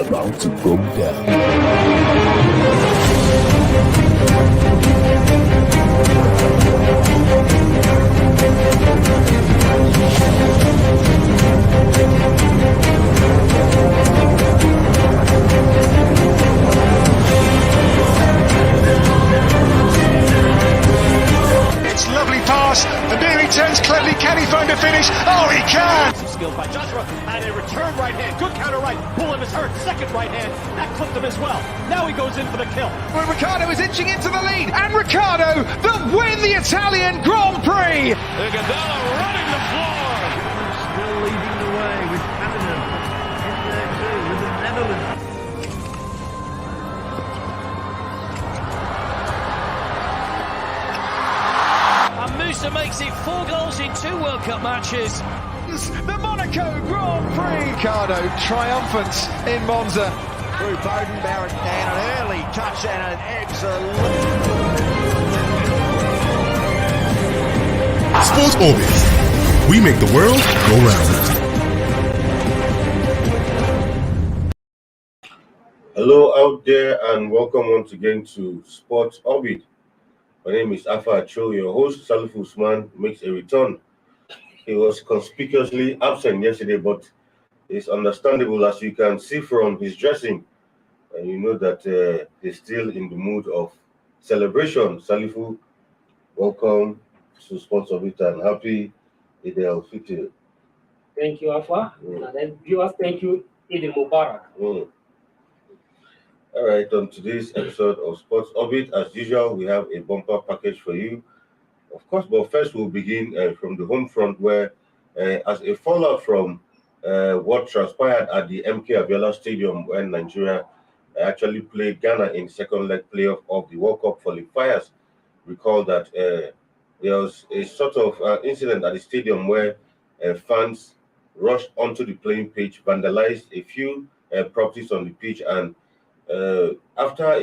about to go down. It's lovely pass, and there he turns cleverly. Can he find a finish? Oh, he can! Skill by Joshua, and a return right hand. Good counter right. Bullen is hurt. Second right hand. That clipped him as well. Now he goes in for the kill. Well, Ricciardo is inching into the lead, and Ricciardo that win the Italian Grand Prix! Gonzalo running the floor. Still leading the way with Hamilton in there too with the Netherlands. And Musa makes it 4 goals in 2 World Cup matches. The Monaco Grand Prix! Ricciardo triumphant in Monza. Through Bowden, Barrett, and an early touch and an excellent... Sports Orbit. We make the world go round. Hello out there and welcome once again to Sports Orbit. My name is Afa Acho. Your host, Salif Usman, makes a return. He was conspicuously absent yesterday, but it's understandable as you can see from his dressing. And you know that he's still in the mood of celebration. Salifu, welcome to Sports Orbit and happy Eid al-Fitr. Thank you, Afa. And then viewers, thank you, Eid Mubarak. All right, on today's episode of Sports Orbit, as usual, we have a bumper package for you. Of course, but first we'll begin from the home front where, as a fallout from what transpired at the MKO Abiola Stadium when Nigeria actually played Ghana in second leg playoff of the World Cup qualifiers. Recall that there was a sort of incident at the stadium where fans rushed onto the playing pitch, vandalized a few properties on the pitch, and after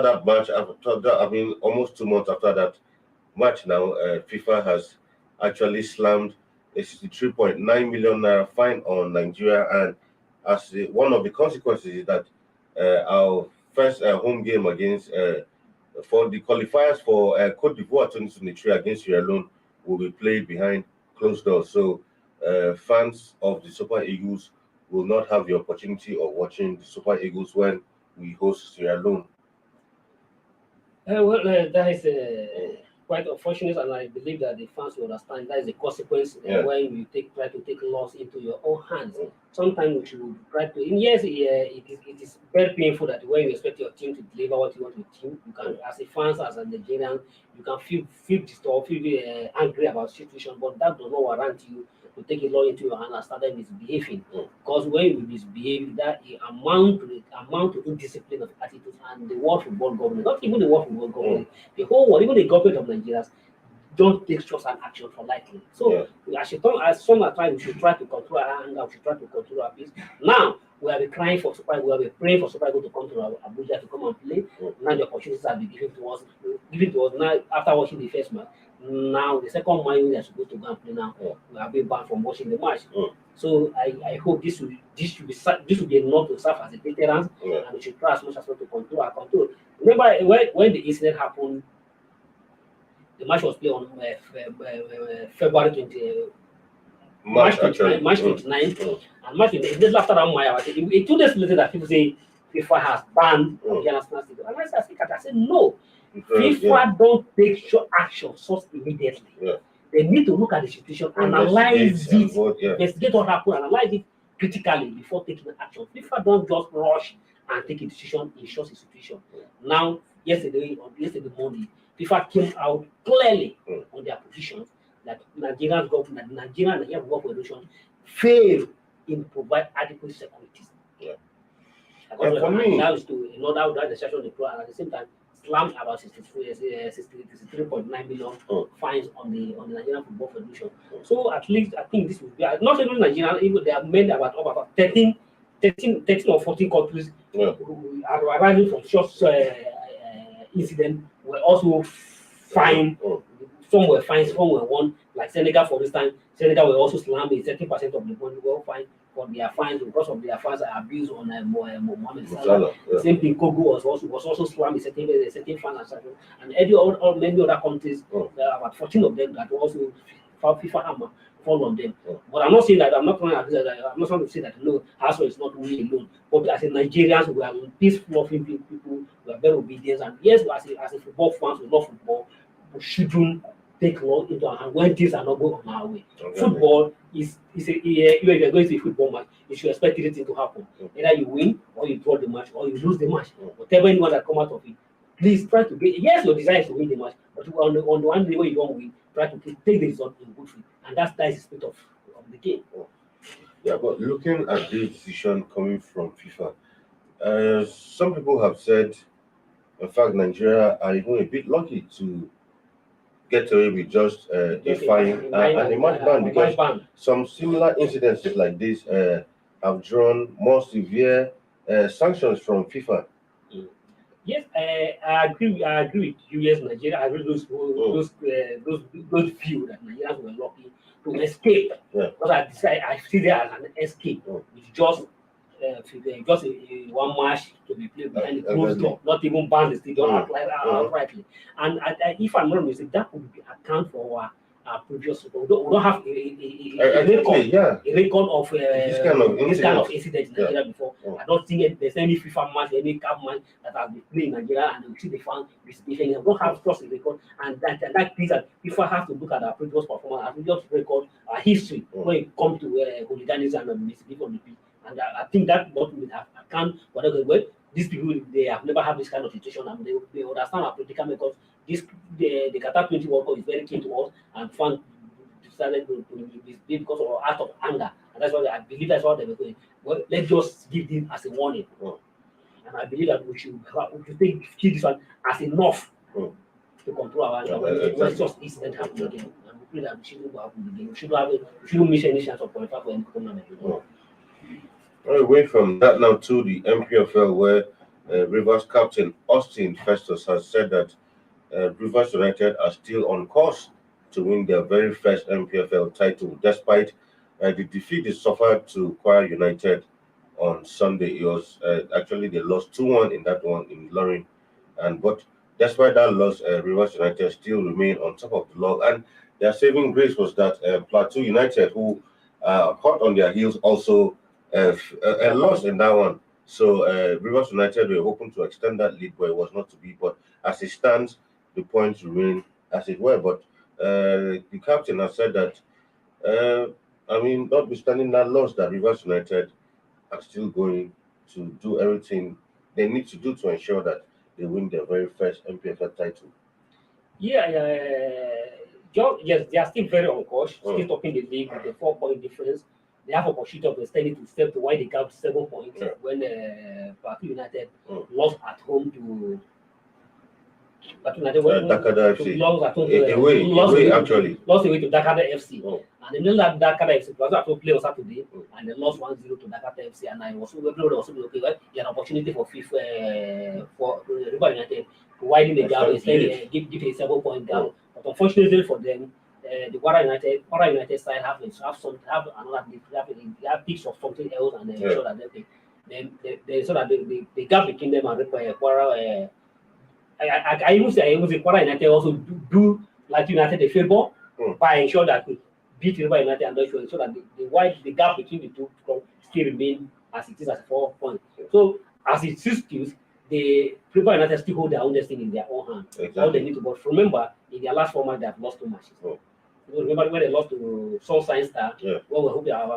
that match, almost 2 months after that match now, FIFA has actually slammed a 63.9 million naira fine on Nigeria, and as one of the consequences is that our first home game against for the qualifiers for Cote d'Ivoire 2023 against Sierra Leone will be played behind closed doors. So fans of the Super Eagles will not have the opportunity of watching the Super Eagles when we host Sierra Leone. That is quite unfortunate, and I believe that the fans will understand that is the consequence when you try to take loss into your own hands. Sometimes we should try to. In yes, it is very painful that when you expect your team to deliver what you want to team, you can, as a fans, as a Nigerian, you can feel disturbed, feel angry about the situation, but that does not warrant you to take a law into your hand and start misbehaving. Because when you misbehave, that amount to indiscipline of attitudes, and the World Football Government, not even the World Football Government, the whole world, even the government of Nigeria, don't take trust and action for lightly. So as some are trying, we should try to control our anger, we should try to control our peace. Now we have been crying for Super, we have been praying for Super Eagles to come to Abuja to come and play. Now the opportunities have been given to us now after watching the first match. Now the second match we are supposed to go and play now, we have been banned from watching the match. So I hope this will be enough to serve as a deterrent, and we should try as much as possible to control our control. Remember when the incident happened, the match was played on February 20. March 29th, and March 29th. Just after that match, 2 days later, that people say FIFA has banned Ghana national stadium. And I said no. FIFA don't take short action so immediately. They need to look at the situation, analyze it, investigate what happened, analyze it critically before taking action. FIFA don't just rush and take a decision in short situation. Now, yesterday morning, FIFA came out clearly on their positions that Nigerian government, Nigerian Football Federation failed in provide adequate security. For me, that is to another the session of the pro, and at the same time slammed about 63.9 million fines on the Nigerian Football Federation. So at least I think this will be not only Nigeria, even they have made about 13 or 14 countries who are arising from such incident were also fined. Some were fined, some were won. Like Senegal, for instance, Senegal will also slam a 30% of the money were fined for their fines because of their fines abuse on Mohamed Salah. Salah, yeah. Same thing, Congo was also slammed a certain fans and many other countries. There are about 14 of them that also FIFA hammer fall on them. But I'm not saying that. I'm not trying to say that no, Hasso is not we alone. But as a Nigerians, we are peaceful people. We are very obedient. And yes, as a football fans, we love football. We shouldn't take law into our hand when things are not going on our way. Okay. Football is if you're going to a football match, you should expect anything to happen. Either you win or you draw the match or you lose the match. Whatever anyone that come out of it, please try to get. Yes, your desire is to win the match, but on the one day when you don't win, try to take the result in good faith, and that's the spirit of the game. Yeah, but looking at this decision coming from FIFA, some people have said, in fact, Nigeria are even a bit lucky to get away with just a fine and a match ban, because some similar incidences like this have drawn more severe sanctions from FIFA. Yes, I agree. I agree with you. Yes, Nigeria. I agree those few that Nigerians were lucky to escape. Yeah. Because I see there as an escape. It's just a one match to be played behind the closed door, not even ban the stadium outrightly. And if I'm not mistaken, that would be account for our previous. We don't have a record of this kind of incident in Nigeria before. I don't think there's any FIFA match, any cup match that has been played in Nigeria, and we see the fans misbehaving. We don't have just a record, and that means that FIFA has to look at our previous performance, our previous record, our history when it comes to hooliganism and misbehavior on the pitch. And I think that what we have account whatever way. These people, they have never had this kind of situation, and they understand our predicament because the Qatar 20 World Cup is very key to us, and fans decided to misbehave because of out of anger, and that's why I believe that's what they were doing. Well, let's just give them as a warning, and I believe that we should see this one as enough to control our anger. Let's just incident happen again, and we pray that we shouldn't happen again. We shouldn't miss any chance of qualifying for any tournament. Away from that now to the MPFL, where Rivers captain Austin Festus has said that Rivers United are still on course to win their very first MPFL title, despite the defeat they suffered to Kwara United on Sunday. It was actually they lost 2-1 in that one in Lorraine, but despite that loss, Rivers United still remain on top of the log, and their saving grace was that Plateau United, who hot on their heels, also lost in that one. So Rivers United were hoping to extend that lead, but it was not to be. But as it stands, the points remain as it were. But the captain has said that, notwithstanding that loss, that Rivers United are still going to do everything they need to do to ensure that they win their very first MPFL title. Yes, they are still very on course, still topping the league with a 4-point difference. They have opportunity of extending to step to wide the gap to 7 points when Plateau United lost at home to Dakar FC. Lost away to Dakar FC. And then that Dakar FC Plateau at home play on Saturday, and they lost 1-0 to Dakar FC. And I was okay. Well, you had an opportunity for FIFA for Rivers United to widen the gap and give a 7-point gap. But unfortunately for them, the Kwara United side have picks of something else, and so that the gap between them and Kwara. I even say Kwara United also do like United a favor by ensure that we beat River United and so that the gap between the two still remain as it is as 4 points. So as it still, the River United still hold their own destiny in their own hands. Exactly. All they need to but remember in their last 4 matches they have lost 2 matches. Remember when they lost to Sunshine Star? Well, we hope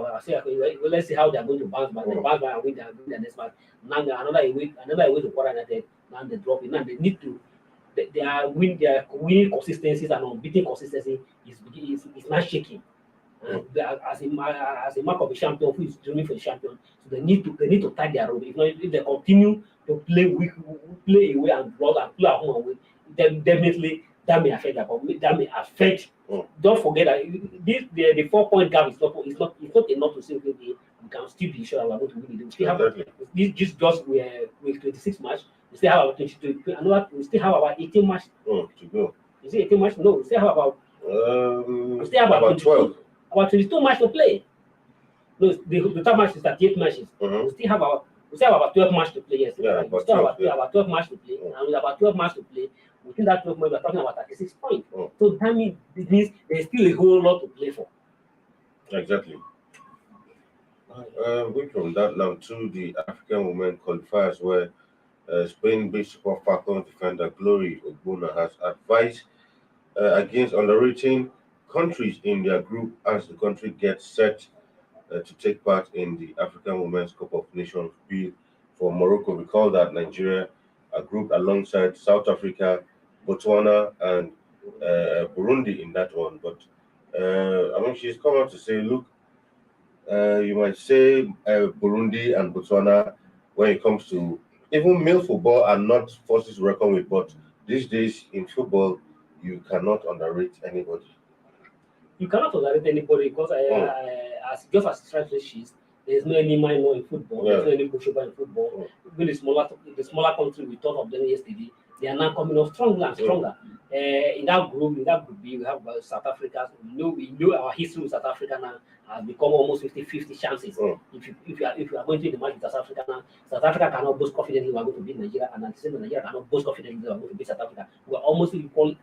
let's see how they are going to bounce back. They bounce back and win their next match. Now another way to Kwara United. Now they drop it. Now they need to. Their winning consistencies and unbeaten consistency is not shaking. As a mark of a champion who is dreaming for a champion, so they need to tie their rope. If they continue to play away and draw and play at home away, then definitely that may affect that. Don't forget that the 4-point gap is not enough to say okay, we can still be sure we are going to win it. With 26 matches, we still have about 22. We still have about 18 matches to go. Is it 18 matches? No, we still have about 12. About 22 matches to play. No, the top match is 38 matches. We still have about 12 matches to play. Yes, Yeah, right. We about still have 12, about 12 matches to play, and with about 12 matches to play, within that 12 matches, we're talking about 36 points. So that means there's still a whole lot to play for. Exactly. Going from that now to the African Women qualifiers, where Spain-based Super Falcons defender Glory Ogbonna has advised against underrating countries in their group as the country gets set to take part in the African Women's Cup of Nations bid for Morocco. Recall that Nigeria are grouped alongside South Africa, Botswana, and Burundi in that one. But I mean, she's come out to say, look, you might say Burundi and Botswana, when it comes to even male football, are not forces to reckon with. But these days in football, you cannot underrate anybody. You cannot tolerate anybody because as just as strategies, there's no any minor in football. There's no any pushover in football. Even the smaller country we thought of them yesterday, they are now coming up stronger and stronger. In that group B, we have South Africa. We know our history with South Africa now has become almost 50-50 chances. If you are going to the match with South Africa now, South Africa cannot boast confidently we are going to beat Nigeria, and at the same time Nigeria cannot boast confidently we are going to beat South Africa. We are almost equal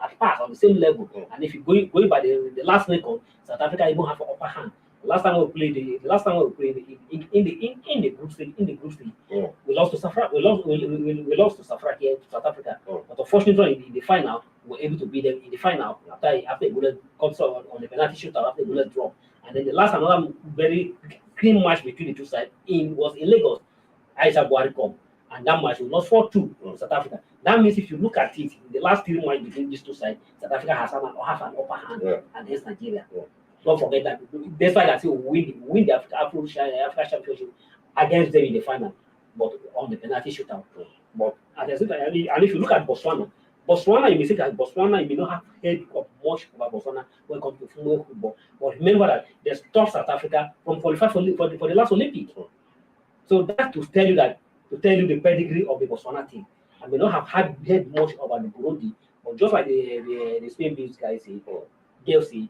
at par on the same level. And if you going by the last record, South Africa even have an upper hand. Last time we played in the group stage, we lost to Safra. We lost to Safra here to South Africa. But unfortunately, in the final, we were able to beat them in the final after a bullet comes on the penalty shootout after a bullet drop. And then the last another very clean match between the two sides was in Lagos, Aisha Buhari Cup. And that match we lost 4-2 to South Africa. That means if you look at it, in the last 3 matches between these two sides, South Africa has an upper hand against Nigeria. Don't forget that. That's why I say we win the Africa Championship against them in the final, but on the penalty shootout. But at the same time, and if you look at Botswana, you may say that Botswana, you may not have heard of much about Botswana when it comes to female football. But remember that they stopped South Africa from qualifying for the last Olympics. So that's to tell you the pedigree of the Botswana team. I may not have heard much about the Burundi, but just like the Spain-based guys say, they'll say,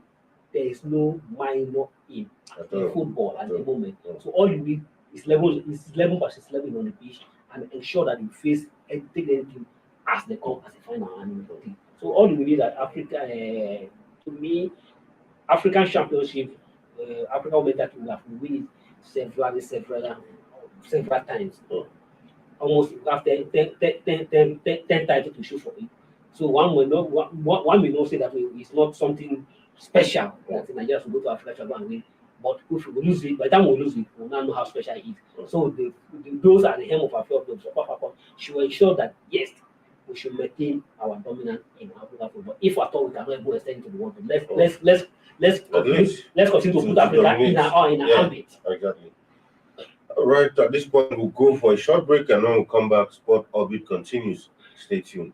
there is no minor in football at the moment. So all you need is level versus level on the pitch and ensure that you take anything as they come as a final and thing. So all you need that Africa, to me, African Championship, Africa will that we have win several times. Almost after 10 titles to show for it. So one will not say that it's not something special that Nigeria should go to Africa and win. But if we lose it, by the time we lose it, we'll now know how special it is. So those are the hem of our field. Should ensure that yes, we should maintain our dominance in Africa football. If at all we cannot go extend into the world, let's continue to put Africa in our ambit. Exactly. All right, at this point we'll go for a short break and then we'll come back. Sport Orbit continues. Stay tuned.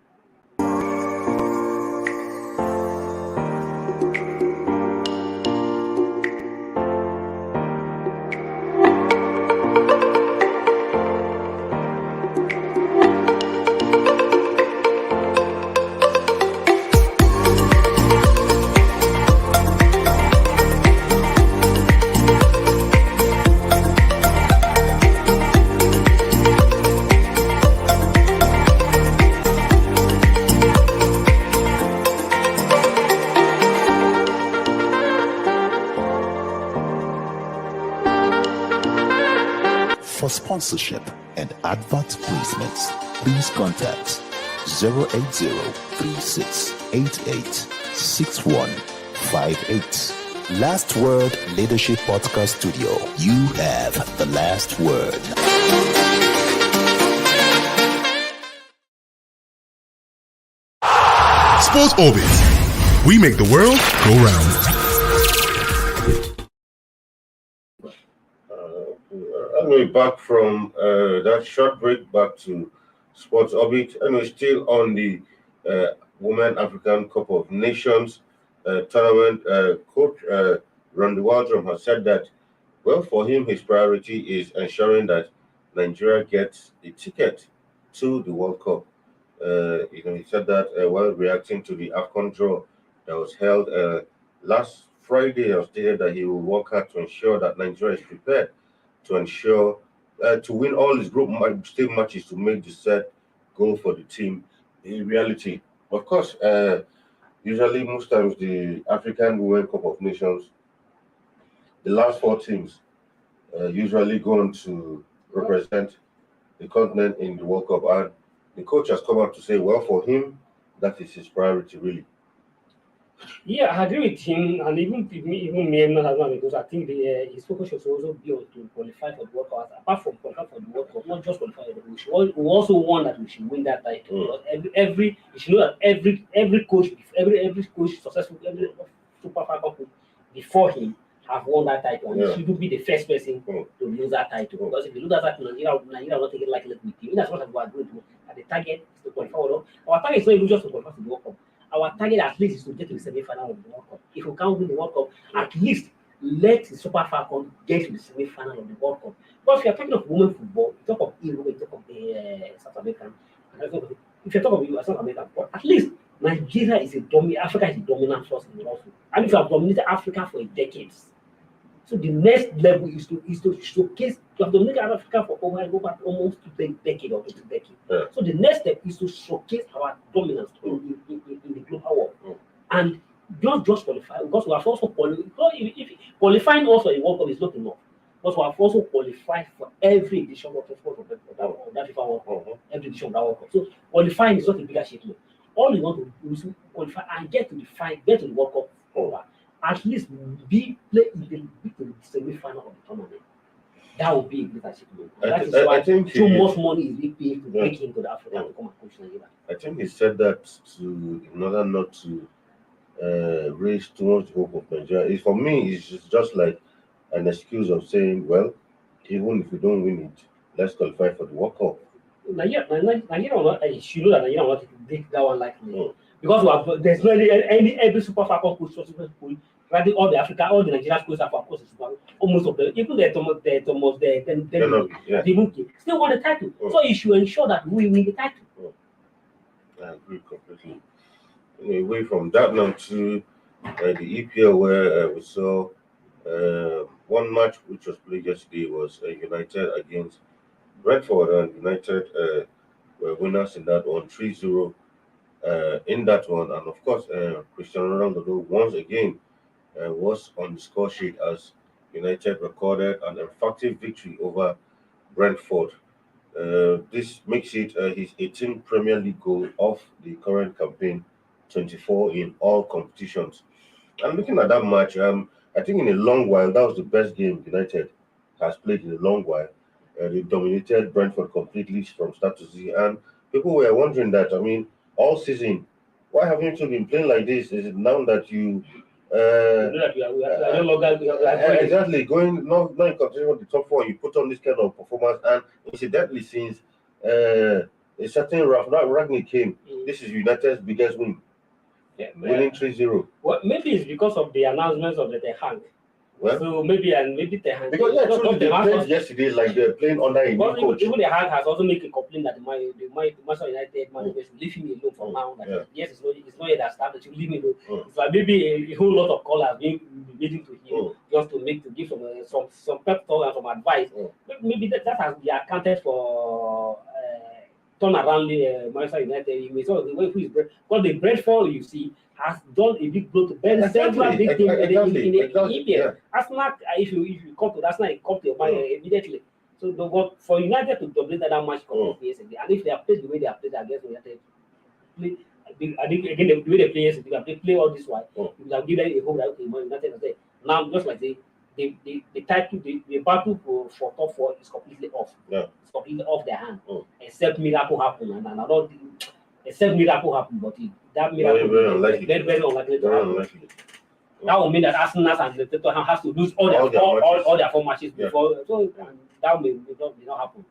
For sponsorship and advert placements, please contact 080-3688-6158. Last Word Leadership Podcast Studio. You have the last word. Sports Orbit. We make the world go round. Anyway, back from that short break, back to Sports Orbit. Anyway, still on the Women African Cup of Nations tournament. Coach Randy Waldrum has said that, well, for him, his priority is ensuring that Nigeria gets a ticket to the World Cup. He said that while reacting to the AFCON draw that was held last Friday has stated that he will work hard to ensure that Nigeria is prepared to ensure to win all his group stage matches to make the set goal for the team a reality. Of course, usually most times the African Women Cup of Nations, the last 4 teams usually go on to represent the continent in the World Cup, and the coach has come out to say, well, for him, that is his priority, really. Yeah, I agree with him, and even me, not as well, because I think his focus should also be on to qualify for the World Cup. Apart from qualify for the World Cup, not just qualify, we also want that we should win that title. Every you should know that every coach, every coach successful, every Super Falcon coach before him have won that title, and he shouldn't be the first person to lose that title. Because if you lose that title, Nigeria will not take it lightly with him. That's what we are going to. And the target is to qualify. Our target is not even just to qualify for the World Cup. Our target at least is to get to the semi-final of the World Cup. If we can't win the World Cup, at least let the Super Falcon get to the semi-final of the World Cup. But if you're talking of women football, you talk of Europe, you talk of South American, if you talk of US, South American, but at least Nigeria is Africa is a dominant force in the world. And if you have dominated Africa for decades, so the next level is to showcase. You have dominated Africa for over almost 2 decades or 2 decades. Yeah. So the next step is to showcase our dominance in the global world, and not just qualify, because we have also if qualifying also a World Cup is not enough. But we have also qualified for every edition of that FIFA World Cup, every edition of that World Cup. So qualifying is not a big achievement. All you want to do is qualify and get to the World Cup over. At least play in the semi-final of the tournament. That would be a great achievement. That is why so much money is being paid to break into the Africa to come and coach Nigeria. I think he said that in order not to raise too much hope of Nigeria. For me, it's just like an excuse of saying, well, even if we don't win it, let's qualify for the World Cup. Nigeria will not. She know that Nigeria will not take that one lightly. Because there's no every Super Falcon coach, rather all the Nigerian schools have of course almost of them, even the still won the title. So you should ensure that we win the title. I agree completely. Away from that now to the EPL, where we saw one match which was played yesterday was United against Brentford, and United were winners in that one, 3-0 in that one. And of course, Cristiano Ronaldo once again was on the score sheet as United recorded an emphatic victory over Brentford. This makes it his 18th Premier League goal of the current campaign, 24 in all competitions. And looking at that match, I think in a long while, that was the best game United has played in a long while. They dominated Brentford completely from start to finish, and people were wondering that, I mean, all season, why haven't you been playing like this? Is it now that you exactly going not in competition with the top 4, you put on this kind of performance? And incidentally, since a certain Ragnick came, this is United's biggest win, winning 3-0. Well, maybe it's because of the announcements of the Tehang. Well, so maybe Tehang, because they played yesterday like they're playing under a new coach. Even the Tehang has also made a complaint that the Manchester United managers should leave him alone for now. Yes, it's not yet established. You leave him alone. It's like maybe a whole lot of callers being leading to him just to give some pep talk and some advice. Maybe that has been accounted for. Turn around Manchester United. We saw the way because the Brentford you see has done a big blow to Ben several big teams in the EPL. Arsenal, if you come to Arsenal, it comes to your mind immediately. So but for United to dominate that match yesterday, and if they have played the way they have played against United, I think again the way they play yesterday, they play all this while, you have given a hope that okay, United has said now just like the title, the battle for top 4 is completely off. It's completely off their hand. Except miracle happen, and I don't think, except miracle happen, but that miracle very unlikely. Very unlikely to happen. That will mean that Arsenal and the Tottenham has to lose all their 4 matches before, so that may not happen.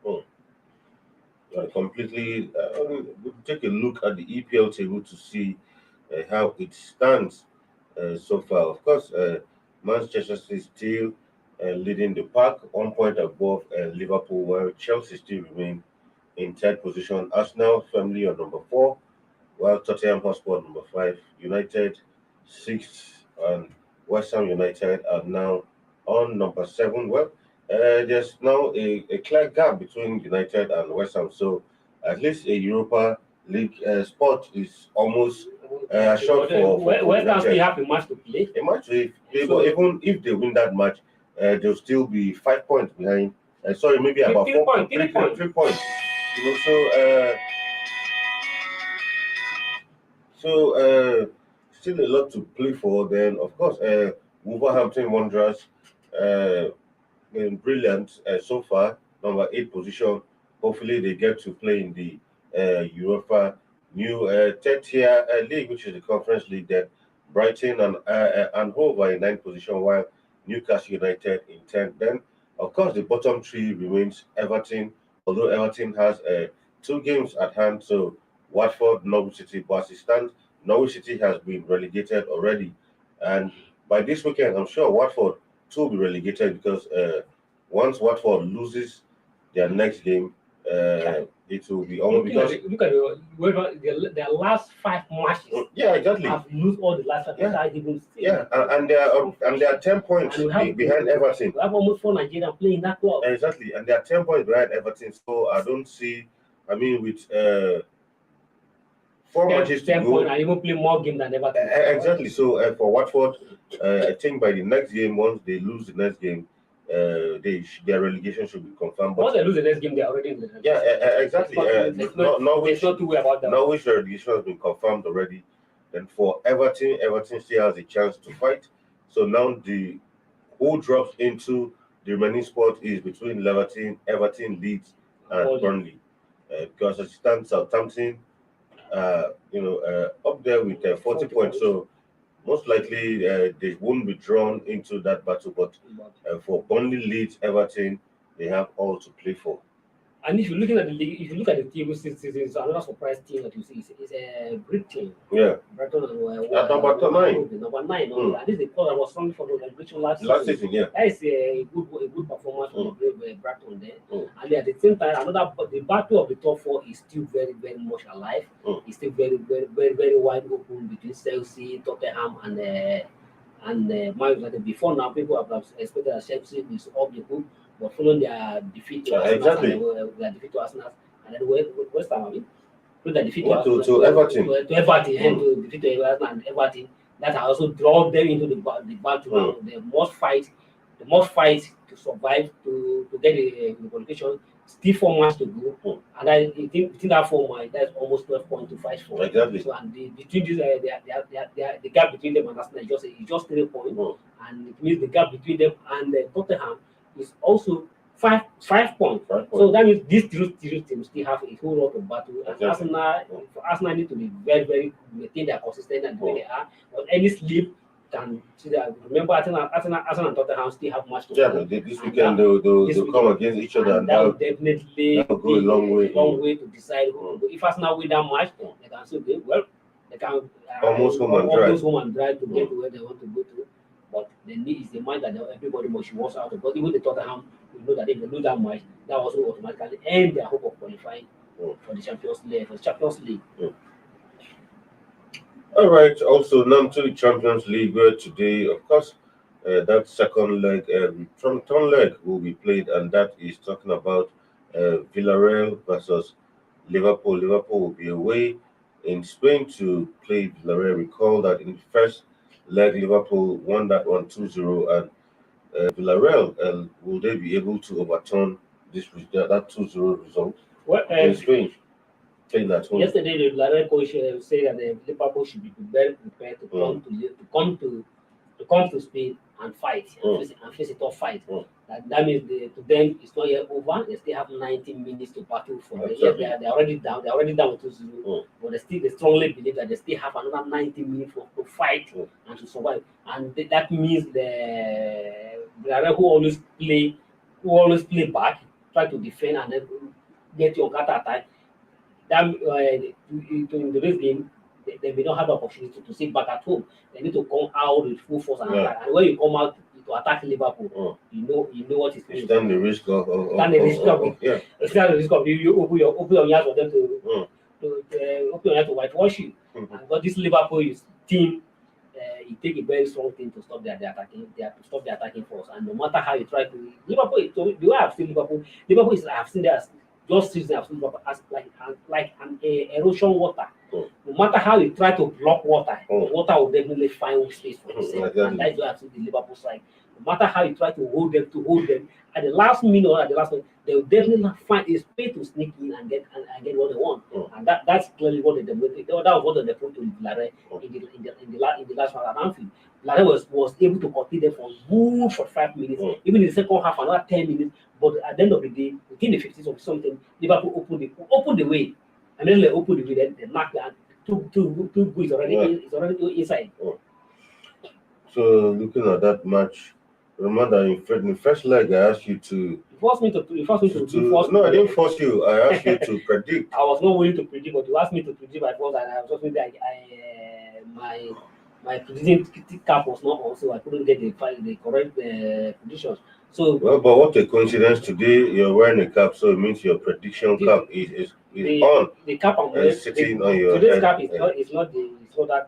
Completely. We'll take a look at the EPL table to see how it stands so far. Of course, Manchester City still leading the pack, 1 point above Liverpool, while Chelsea still remain in 3rd position. Arsenal firmly on number 4, while Tottenham Hotspur number 5, United 6th, and West Ham United are now on number 7. Well, there's now a clear gap between United and West Ham. So at least a Europa League spot is almost assured for West Ham still United. have a match to play. A match to play, So- but even if they win that match, they'll still be 5 points behind. Sorry, maybe about 3 4 points, 3 3 points. 3 points. So still a lot to play for. Then of course, Wolverhampton Wanderers been brilliant so far. Number 8 position. Hopefully they get to play in the UEFA new third tier league, which is the Conference League. Then Brighton and Hove are in 9th position, while Newcastle United in 10th. Then of course the bottom 3 remains Everton, although Everton has 2 games at hand. So Watford, Norwich City, but as it stands, Norwich City has been relegated already, and by this weekend, I'm sure Watford too will be relegated because once Watford loses their next game, it will be almost because Look at their last 5 matches. yeah, exactly. Have lose all the last 5 Yeah. matches. Yeah, and they are 10 points And we have- behind Everton. We have almost 4 Nigerians playing in that club. Exactly, and they are 10 points behind Everton. So I don't see. I mean, with 4 matches to 10 go. points and even play more games than Everton. Exactly. So for Watford, I think by the next game, once they lose the next game, their relegation should be confirmed. Once But they lose the next game, they are already in the yeah, exactly. There's Norwich not too way about that. relegation has been confirmed already. Then for Everton still has a chance to fight. So now the who drops into the remaining spot is between Everton, Leeds, and Burnley. Because as it stands, Southampton, up there with 40 points. So most likely they won't be drawn into that battle. But for Burnley, Leeds, Everton, they have all to play for. And if you're looking at the league, if you look at the team this season, it's another surprise team that you see. It's a great team. Yeah. Brighton and At number 9. Number 9. At least the club that was strong for the celebration last season, yeah. That is a good performance from Brighton there. And at the same time, the battle of the top 4 is still very, very much alive. It's still very, very, very, very wide open between Chelsea, Tottenham, and Man United. Before now, people have expected that Chelsea is up the hook. But following their defeat to Arsenal, exactly. their defeat to Arsenal, and then West Ham, their defeat to Everton, and to defeat to Arsenal and Everton, that also drawn them into the battle. They must fight to survive to get the qualification. Still 4 months to go, and I think between that 4 months, that's almost 12 points to fight for. Exactly. So and between these, the gap between them and Arsenal is just 3 points, and it means the gap between them and Tottenham is also 5 points. So that means these three teams still have a whole lot of battle. And Arsenal need to be very, very maintain their consistency and the way they are. But any slip can see that. Remember, Arsenal and Tottenham still have much to play. Yeah, this weekend they'll come against each other, and that will definitely go a long way. To decide who. If Arsenal win that match, they can still go. Well, they can almost home and drive to get to where they want to go to. But the need is the match that everybody must wants out of. But even the Tottenham, we know that if they lose that match, that also automatically end their hope of qualifying for the Champions League. All right. Also, now to the Champions League, where today, of course, that second leg, third leg will be played, and that is talking about Villarreal versus Liverpool. Liverpool will be away in Spain to play Villarreal. Recall that in the first leg, Liverpool won that one 2-0, and Villarreal, will they be able to overturn that 2-0 result in Spain? Yesterday, the Villarreal coach said that Liverpool should be very prepared to come to Spain and fight and face a tough fight. That means to them it's not yet over. They still have 90 minutes to battle for it. Yes, they're already down. They're already down with 2-0. But they strongly believe that they still have another 90 minutes to fight and to survive. And that means the Villarreal who always play back, try to defend and then get your counter attack. That in today's game, they may not have the opportunity to sit back at home. They need to come out with full force and attack. And when you come out to attack Liverpool, you know what is going on. Stand the risk of you open your ears for them to open your ears to whitewash you. But this Liverpool team it takes a very strong team to stop the attacking force. And no matter how you try to Liverpool, so the way I've seen Liverpool is I've seen that just season I've seen Liverpool as like an erosion water. No matter how you try to block water, the water will definitely find space for itself. And that's why I've seen the Liverpool side. No matter how you try to hold them at the last minute or at the last minute, they will definitely find a space to sneak in and get what they want. And that's clearly what they demonstrated. That was what they put to Villarreal in the last round at Anfield. Villarreal was able to contain them for good for 5 minutes, even in the second half, another 10 minutes. But at the end of the day, within the 50s or something, Liverpool opened the way. And then they opened the way, then they marked and two goals already inside. So looking at that match, remember in the first leg I asked you to. You forced me to No, I didn't force you. I asked you to predict. I was not willing to predict, but you asked me to predict by force, and I was just maybe my predicting cap was not on, so I couldn't get the correct predictions. So well, but what a coincidence! Today you're wearing a cap, so it means your prediction cap is on. The cap I'm wearing, sitting on your today's head. cap is not the prediction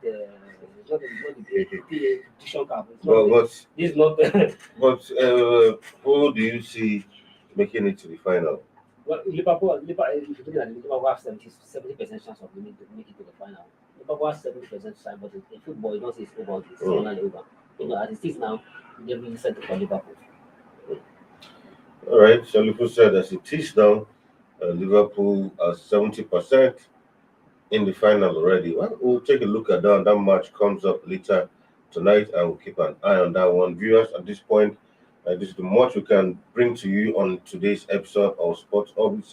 cap. This is not. But who do you see making it to the final? Well, Liverpool, if you look at Liverpool have 70% chance of making it to the final. Liverpool has 70% chance, but in football, you don't see it's over. It's finally over. You know, as it is now, they're really set for Liverpool. All right, so Liverpool said as it is now, Liverpool are 70% in the final already. Well, we'll take a look at that. That match comes up later tonight, and we'll keep an eye on that one. Viewers, at this point, this is the much we can bring to you on today's episode of Sports Orbit.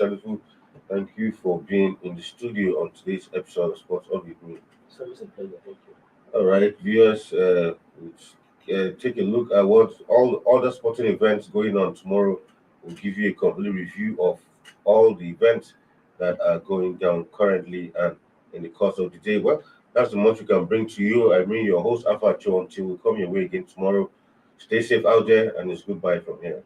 Thank you for being in the studio on today's episode of Sports Orbit. So it's a pleasure. Thank you. All right, viewers, take a look at what all the other sporting events going on tomorrow. We'll give you a complete review of all the events that are going down currently and in the course of the day. Well, that's the much we can bring to you. I mean, your host, Alpha Cho, until we come your way again tomorrow. Stay safe out there, and it's goodbye from here.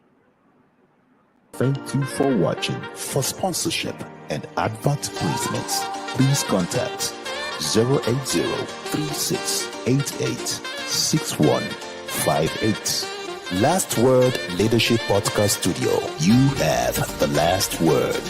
Thank you for watching. For sponsorship and advert placements, please contact 080-3688-6158. Last Word Leadership Podcast Studio. You have the last word.